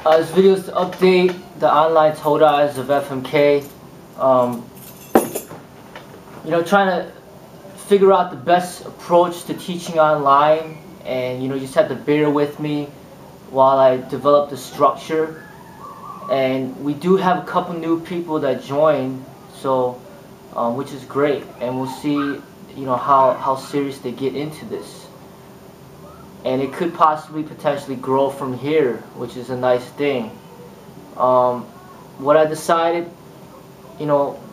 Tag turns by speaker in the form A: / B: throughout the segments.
A: This video is to update the online Todais of FMK. Trying to figure out the best approach to teaching online, and you just have to bear with me while I develop the structure. And we do have a couple new people that join, so which is great, and we'll see how serious they get into this. And it could possibly potentially grow from here, which is a nice thing. What I decided,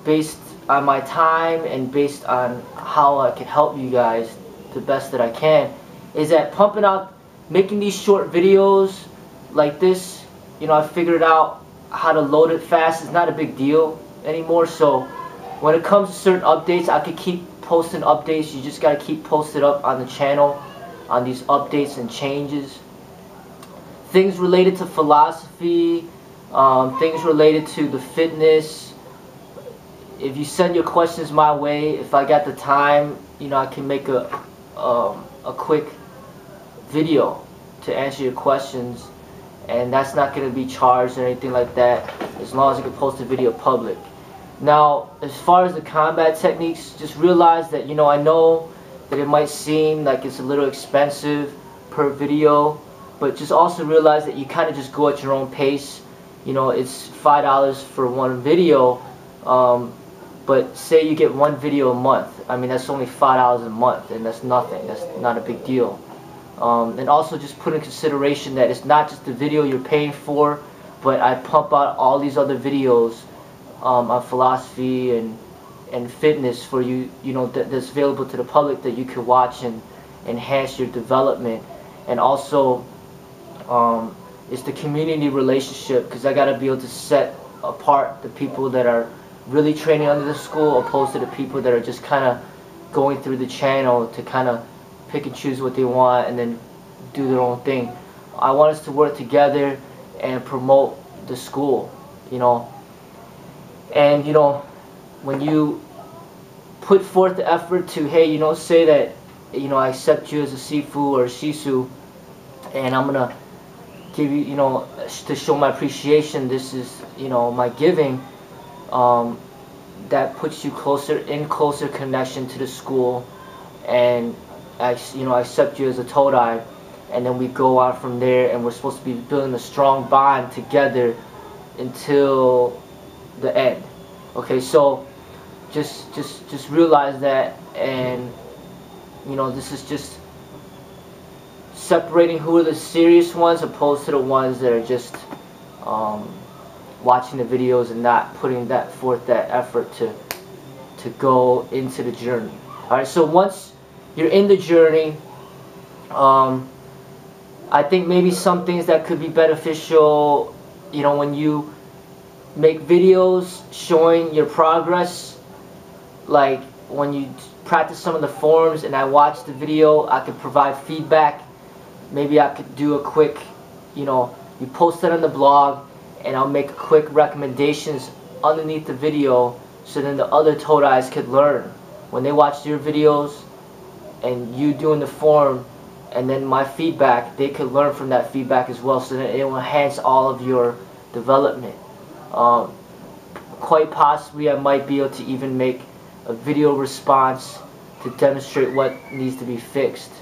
A: based on my time and based on how I can help you guys the best that I can, is that making these short videos like this, I figured out how to load it fast. It's not a big deal anymore. So when it comes to certain updates, I could keep posting updates. You just gotta keep posted up on the channel on these updates and changes. Things related to philosophy, things related to the fitness. If you send your questions my way, if I got the time, I can make a quick video to answer your questions, and that's not going to be charged or anything like that, as long as you can post the video public. Now, as far as the combat techniques, just realize that I know that it might seem like it's a little expensive per video, but just also realize that you kind of just go at your own pace. It's $5 for one video, but say you get one video a month. I mean, that's only $5 a month, and that's nothing. That's not a big deal. And also just put in consideration that it's not just the video you're paying for, but I pump out all these other videos on philosophy and fitness for you, that's available to the public that you can watch and enhance your development. And also it's the community relationship, because I got to be able to set apart the people that are really training under the school opposed to the people that are just kind of going through the channel to kind of pick and choose what they want and then do their own thing. I want us to work together and promote the school, and when you put forth the effort to, hey, say that, I accept you as a Sifu or a Shisu, and I'm gonna give you, to show my appreciation, this is, my giving, that puts you closer connection to the school, and I accept you as a Todai, and then we go on from there, and we're supposed to be building a strong bond together until the end. Okay, so just realize that, and this is just separating who are the serious ones opposed to the ones that are just watching the videos and not putting forth that effort to go into the journey. Alright, so once you're in the journey, I think maybe some things that could be beneficial, when you make videos showing your progress, like when you practice some of the forms and I watch the video, I could provide feedback. Maybe I could do a quick, you post it on the blog, and I'll make quick recommendations underneath the video, so then the other Todais could learn. When they watch your videos and you doing the form and then my feedback, they could learn from that feedback as well, so that it will enhance all of your development. Quite possibly I might be able to even make a video response to demonstrate what needs to be fixed.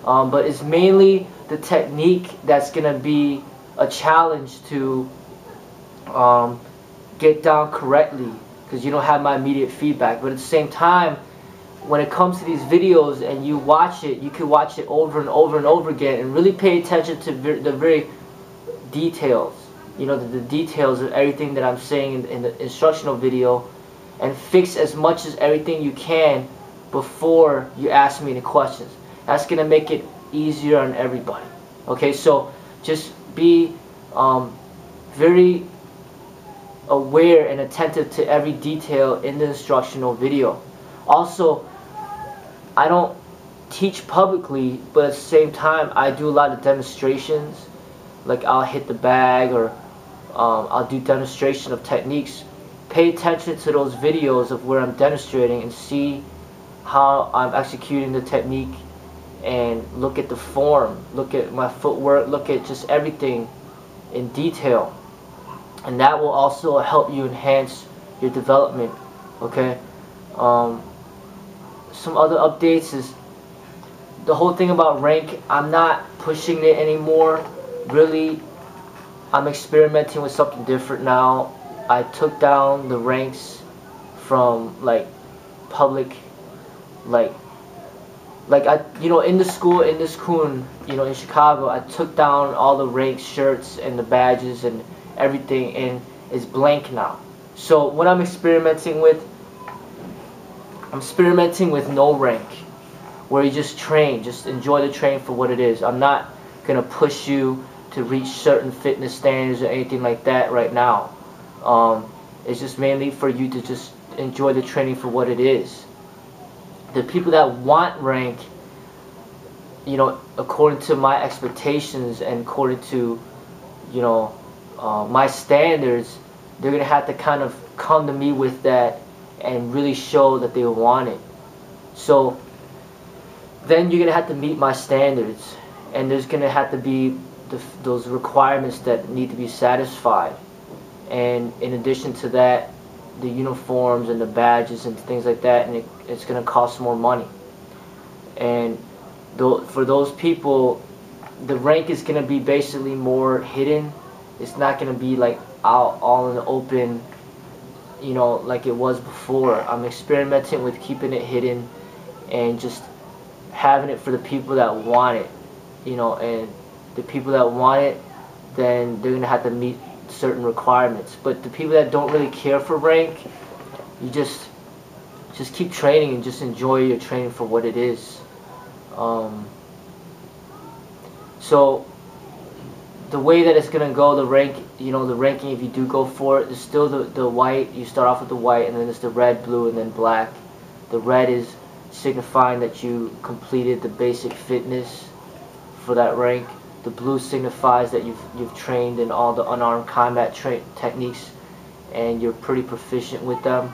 A: But it's mainly the technique that's going to be a challenge to get down correctly, because you don't have my immediate feedback. But at the same time, when it comes to these videos and you watch it, you can watch it over and over and over again and really pay attention to the very details, the details of everything that I'm saying in the instructional video, and fix as much as everything you can before you ask me any questions. That's going to make it easier on everybody. Okay, so just be very aware and attentive to every detail in the instructional video. Also, I don't teach publicly, but at the same time I do a lot of demonstrations. Like I'll hit the bag, or I'll do demonstration of techniques. Pay attention to those videos of where I'm demonstrating and see how I'm executing the technique, and look at the form, look at my footwork, look at just everything in detail, and that will also help you enhance your development. Okay. Some other updates is the whole thing about rank. I'm not pushing it anymore. Really, I'm experimenting with something different now. I took down the ranks from like public, like I, in the school, in this kun, in Chicago, I took down all the rank shirts and the badges and everything, and it's blank now. So what I'm experimenting with, no rank, where you just train, just enjoy the train for what it is. I'm not gonna push you to reach certain fitness standards or anything like that right now. It's just mainly for you to just enjoy the training for what it is. The people that want rank, according to my expectations and according to, my standards, they're gonna have to kind of come to me with that and really show that they want it. So then you're gonna have to meet my standards, and there's gonna have to be those requirements that need to be satisfied. And in addition to that, the uniforms and the badges and things like that, and it's gonna cost more money. And for those people, the rank is gonna be basically more hidden. It's not gonna be like out all in the open, like it was before. I'm experimenting with keeping it hidden and just having it for the people that want it, and the people that want it, then they're gonna have to meet certain requirements. But the people that don't really care for rank, you just keep training and just enjoy your training for what it is. So the way that it's gonna go, the ranking, if you do go for it, is still the white. You start off with the white, and then it's the red, blue, and then black. The red is signifying that you completed the basic fitness for that rank. The blue signifies that you've trained in all the unarmed combat techniques, and you're pretty proficient with them,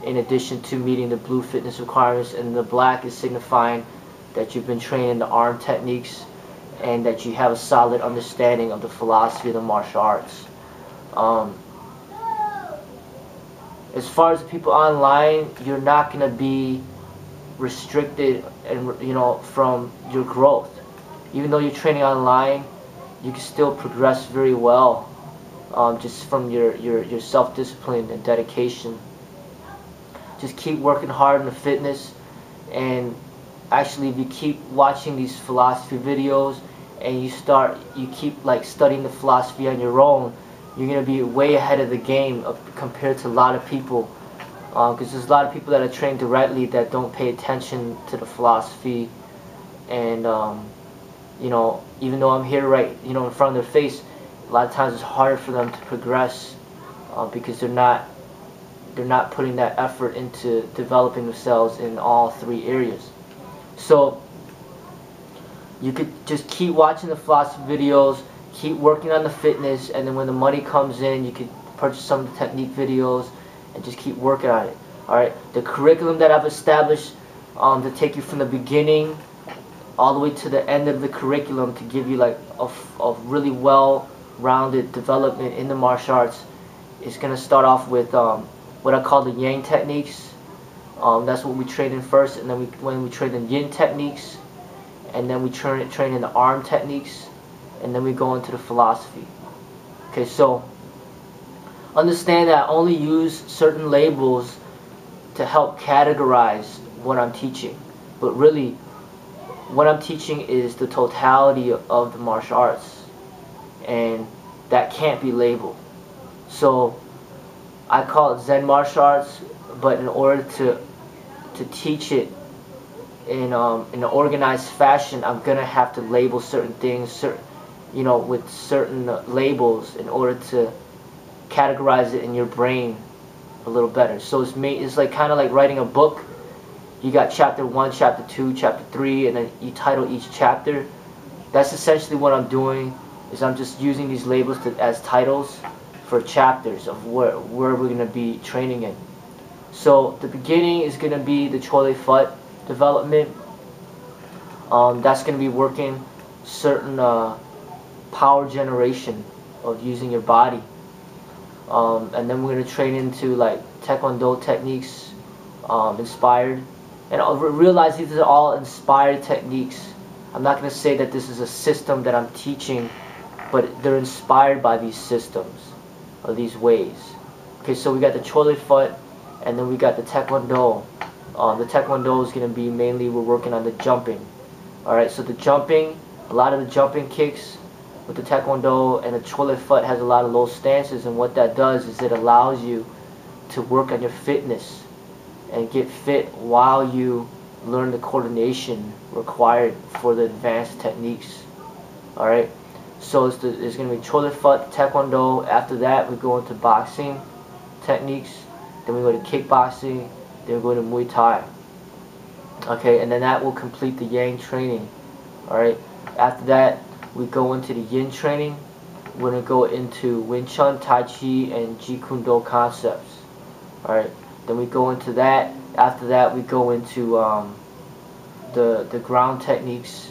A: in addition to meeting the blue fitness requirements. And the black is signifying that you've been trained in the armed techniques and that you have a solid understanding of the philosophy of the martial arts. As far as the people online, you're not going to be restricted and from your growth. Even though you're training online, you can still progress very well, just from your self-discipline and dedication. Just keep working hard on the fitness, and actually if you keep watching these philosophy videos and you keep like studying the philosophy on your own, you're going to be way ahead of the game compared to a lot of people, because there's a lot of people that are trained directly that don't pay attention to the philosophy. And even though I'm here right in front of their face, a lot of times it's harder for them to progress, because they're not putting that effort into developing themselves in all three areas. So you could just keep watching the philosophy videos, keep working on the fitness, and then when the money comes in, you could purchase some of the technique videos and just keep working on it. Alright, the curriculum that I've established to take you from the beginning all the way to the end of the curriculum, to give you like a really well-rounded development in the martial arts, is going to start off with what I call the yang techniques. That's what we train in first, and then when we train in yin techniques, and then we train in the arm techniques, and then we go into the philosophy. Okay, so understand that I only use certain labels to help categorize what I'm teaching, but really what I'm teaching is the totality of the martial arts, and that can't be labeled. So I call it Zen martial arts, but in order to teach it in an organized fashion, I'm gonna have to label certain things, with certain labels, in order to categorize it in your brain a little better. So it's like kind of like writing a book. You got chapter 1, chapter 2, chapter 3, and then you title each chapter. That's essentially what I'm doing, is I'm just using these labels as titles for chapters of where we're going to be training in. So the beginning is going to be the Chole Phut development. That's going to be working certain power generation of using your body. And then we're going to train into like Taekwondo techniques, inspired. And I'll realize these are all inspired techniques. I'm not going to say that this is a system that I'm teaching, but they're inspired by these systems or these ways. Okay, so we got the Chole foot, and then we got the Taekwondo. The Taekwondo is going to be mainly, we're working on the jumping. Alright, so the jumping, a lot of the jumping kicks with the Taekwondo and the Chole foot has a lot of low stances, and what that does is it allows you to work on your fitness and get fit while you learn the coordination required for the advanced techniques. Alright, so it's going to be Chole foot, Taekwondo. After that we go into boxing techniques, then we go to kickboxing, then we go to Muay Thai. Okay, and then that will complete the Yang training. Alright, after that we go into the Yin training. We're going to go into Wing Chun, Tai Chi, and Jeet Kune Do concepts. Alright, then we go into that. After that we go into the ground techniques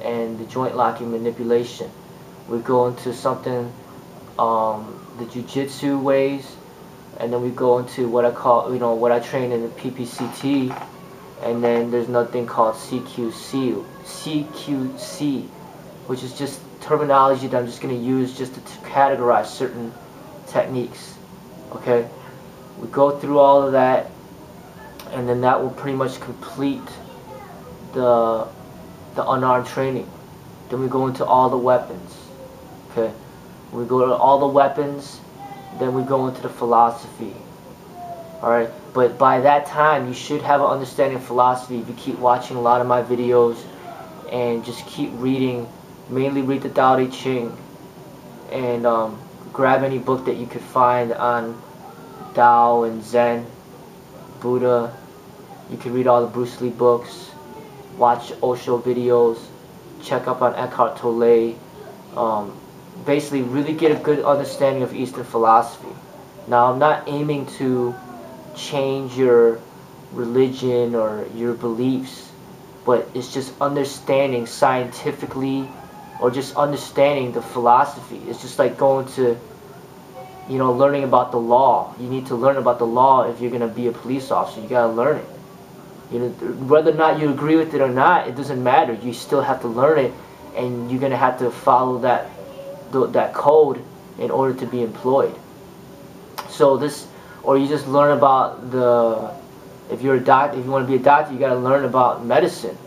A: and the joint locking manipulation. We go into something, the jiu-jitsu ways, and then we go into what I call, what I train in the PPCT, and then there's nothing called CQC, which is just terminology that I'm just going to use just to categorize certain techniques. Okay, we go through all of that, and then that will pretty much complete the unarmed training. Then we go into all the weapons. Okay, we go to all the weapons, then we go into the philosophy. Alright, but by that time you should have an understanding of philosophy if you keep watching a lot of my videos and just keep reading. Mainly read the Tao Te Ching, and grab any book that you could find on Tao and Zen, Buddha. You can read all the Bruce Lee books, watch Osho videos, check up on FMK Todai. Basically really get a good understanding of Eastern philosophy. Now I'm not aiming to change your religion or your beliefs, but it's just understanding scientifically, or just understanding the philosophy. It's just like going to, learning about the law. You need to learn about the law if you're going to be a police officer. You got to learn it. Whether or not you agree with it or not, it doesn't matter. You still have to learn it, and you're going to have to follow that code in order to be employed. So this, or you just learn about if you're a doctor, if you want to be a doctor, you got to learn about medicine.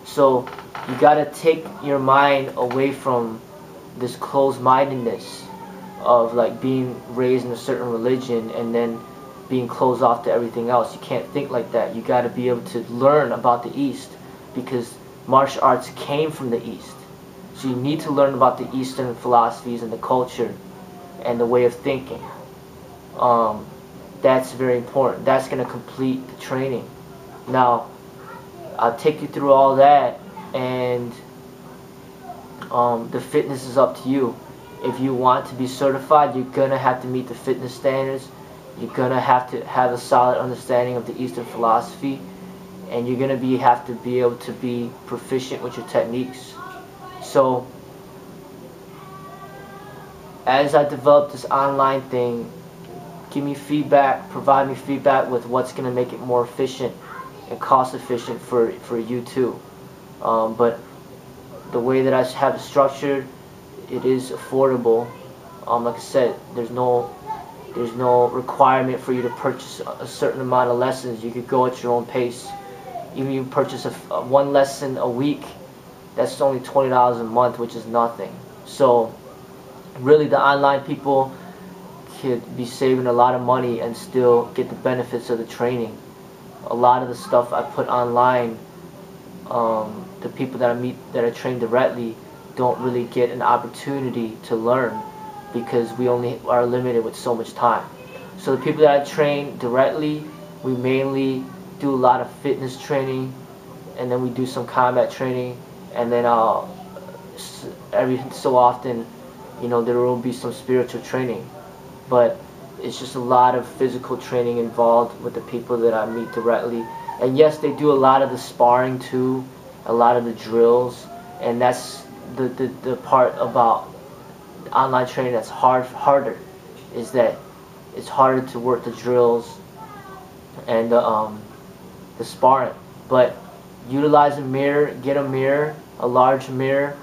A: So you got to take your mind away from this closed-mindedness of like being raised in a certain religion and then being closed off to everything else. You can't think like that. You got to be able to learn about the East, because martial arts came from the East. So you need to learn about the Eastern philosophies and the culture and the way of thinking. That's very important. That's going to complete the training. Now, I'll take you through all that, and the fitness is up to you. If you want to be certified, you're going to have to meet the fitness standards. You're going to have a solid understanding of the Eastern philosophy, and you're going to have to be able to be proficient with your techniques. So, as I develop this online thing, give me feedback, provide me feedback with what's going to make it more efficient and cost efficient for you too. But the way that I have it structured, it is affordable. Like I said, there's no requirement for you to purchase a certain amount of lessons. You could go at your own pace. Even if you purchase one lesson a week, that's only $20 a month, which is nothing. So really, the online people could be saving a lot of money and still get the benefits of the training. A lot of the stuff I put online, the people that I meet that I train directly don't really get an opportunity to learn, because we only are limited with so much time. So the people that I train directly, we mainly do a lot of fitness training, and then we do some combat training, and then every so often, there will be some spiritual training. But it's just a lot of physical training involved with the people that I meet directly. And yes, they do a lot of the sparring too, a lot of the drills, and that's the part about online training that's harder is that it's harder to work the drills and the sparring. But utilize a mirror, get a mirror, a large mirror,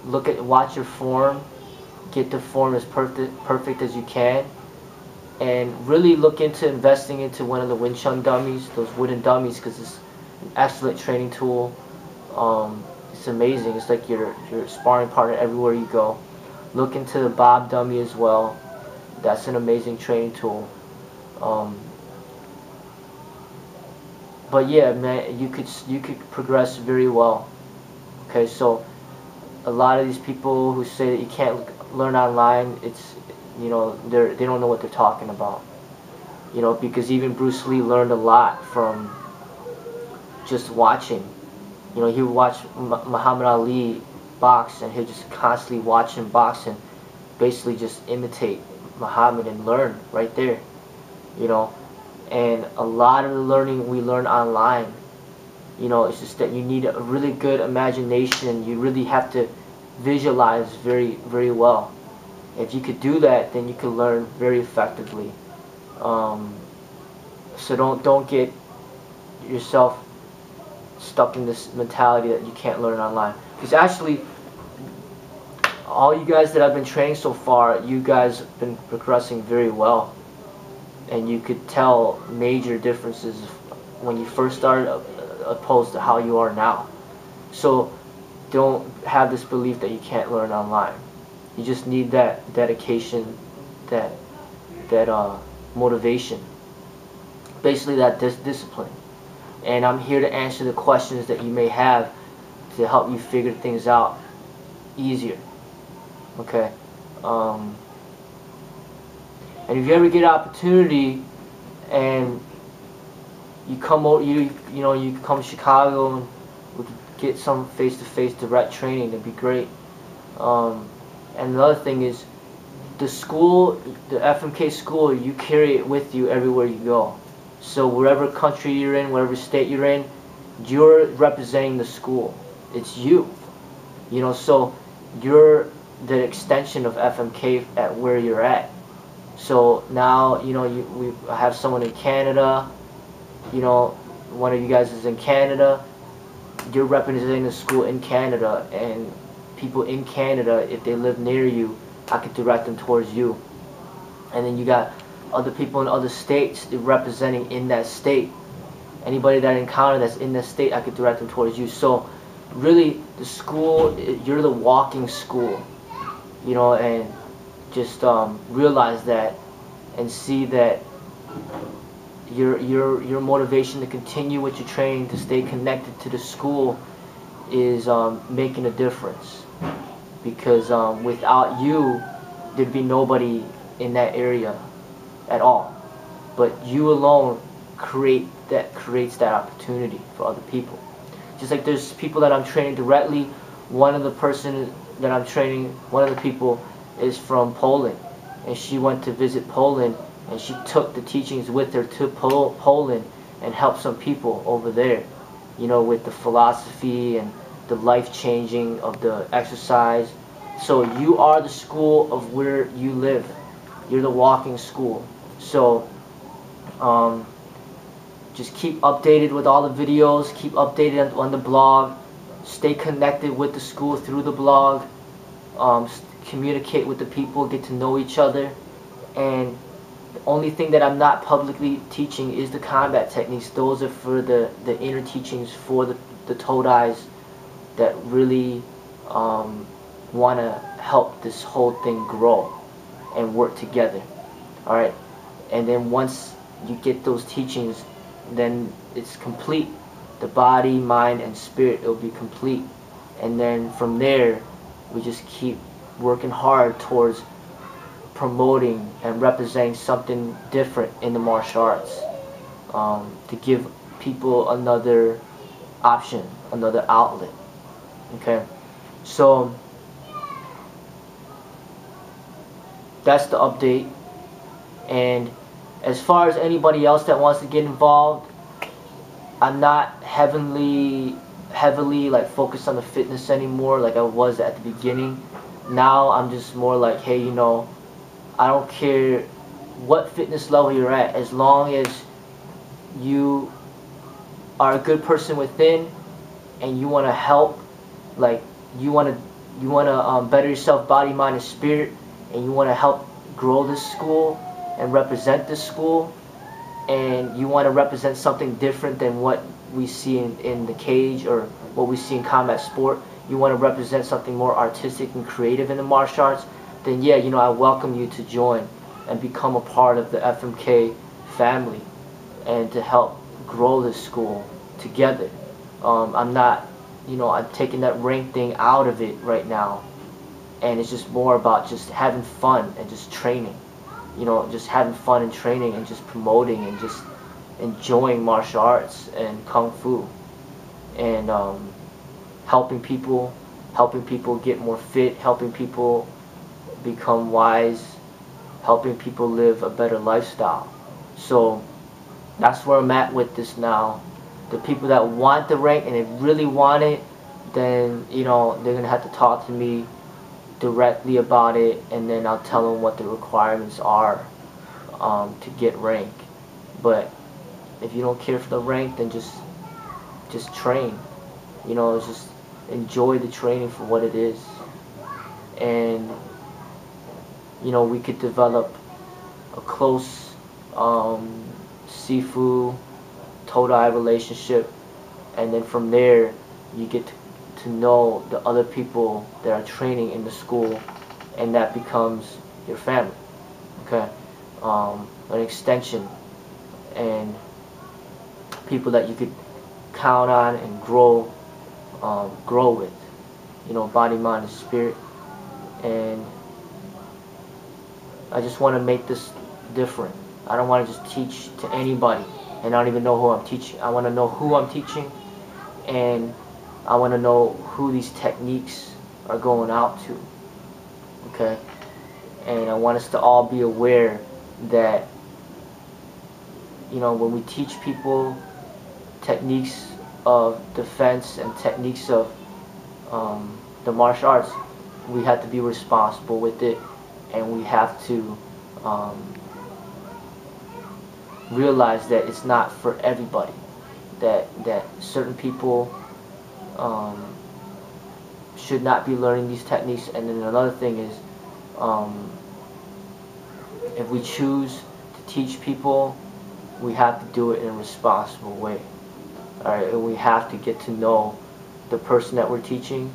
A: watch your form, get the form as perfect as you can, and really look into investing into one of the Wing Chun dummies, those wooden dummies, because it's an excellent training tool. It's amazing. It's like your sparring partner everywhere you go. Look into the Bob dummy as well. That's an amazing training tool. But yeah, man, you could progress very well. Okay, so a lot of these people who say that you can't learn online, it's, you know, they don't know what they're talking about. You know, because even Bruce Lee learned a lot from just watching. You know, he would watch Muhammad Ali box, and he'd just constantly watch him box and basically just imitate Muhammad and learn right there. You know, and a lot of the learning we learn online, you know, it's just that you need a really good imagination. You really have to visualize very well. If you could do that, then you could learn very effectively. So don't get yourself stuck in this mentality that you can't learn online. Because actually, all you guys that I've been training so far, you guys have been progressing very well, and you could tell major differences when you first started opposed to how you are now. So don't have this belief that you can't learn online. You just need that dedication, that motivation, basically that discipline. And I'm here to answer the questions that you may have to help you figure things out easier. Okay. And if you ever get an opportunity and you come over, you come to Chicago and we could get some face-to-face direct training, that'd be great. And another thing is, the school, the FMK school, you carry it with you everywhere you go. So wherever country you're in, whatever state you're in, you're representing the school. It's you. You know, so you're the extension of FMK at where you're at. So now, you know, we have someone in Canada, you know, one of you guys is in Canada, you're representing the school in Canada, and people in Canada, if they live near you, I could direct them towards you. And then you got other people in other states representing in that state. Anybody that I encounter that's in that state, I could direct them towards you. So really, the school, you're the walking school, you know, and just realize that and see that your motivation to continue with your training, to stay connected to the school, is making a difference. Because without you, there'd be nobody in that area at all. But you alone creates that opportunity for other people. Just like there's people that I'm training directly. One of the person that I'm training, one of the people is from Poland, and she went to visit Poland, and she took the teachings with her to Poland and helped some people over there, you know, with the philosophy and the life-changing of the exercise. So you are the school of where you live. You're the walking school. So just keep updated with all the videos, keep updated on the blog, stay connected with the school through the blog, communicate with the people, get to know each other. And the only thing that I'm not publicly teaching is the combat techniques. Those are for the inner teachings for the Todais that really want to help this whole thing grow and work together. Alright? And then once you get those teachings, then it's complete. The body, mind, and spirit, it'll be complete. And then from there, we just keep working hard towards promoting and representing something different in the martial arts, to give people another option, another outlet. Okay, so that's the update. And as far as anybody else that wants to get involved, I'm not heavily like focused on the fitness anymore like I was at the beginning. now I'm just more like, hey, you know, I don't care what fitness level you're at, as long as you are a good person within and you want to help, like you want to better yourself, body, mind, and spirit, and you want to help grow this school and represent this school, and you want to represent something different than what we see in the cage or what we see in combat sport, you want to represent something more artistic and creative in the martial arts, then yeah, you know, I welcome you to join and become a part of the FMK family and to help grow this school together. I'm not, you know, I'm taking that rank thing out of it right now, and it's just more about just having fun and just training. You know, just having fun and training and just promoting and just enjoying martial arts and kung fu, and helping people get more fit, helping people become wise, helping people live a better lifestyle. So that's where I'm at with this now. The people that want the rank and they really want it, then, you know, they're gonna have to talk to me directly about it, and then I'll tell them what the requirements are to get rank. But if you don't care for the rank, then just train. You know, just enjoy the training for what it is, and you know, we could develop a close Sifu Todai relationship, and then from there you get to know the other people that are training in the school, and that becomes your family. Okay, an extension, and people that you could count on and grow with. You know, body, mind, and spirit. And I just want to make this different. I don't want to just teach to anybody and I don't even know who I'm teaching. I want to know who I'm teaching, and I want to know who these techniques are going out to. Okay? And I want us to all be aware that, you know, when we teach people techniques of defense and techniques of the martial arts, we have to be responsible with it, and we have to realize that it's not for everybody. That certain people should not be learning these techniques. And then another thing is, if we choose to teach people, we have to do it in a responsible way. Alright, and we have to get to know the person that we're teaching,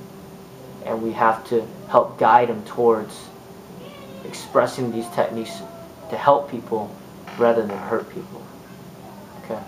A: and we have to help guide them towards expressing these techniques to help people rather than hurt people. Okay.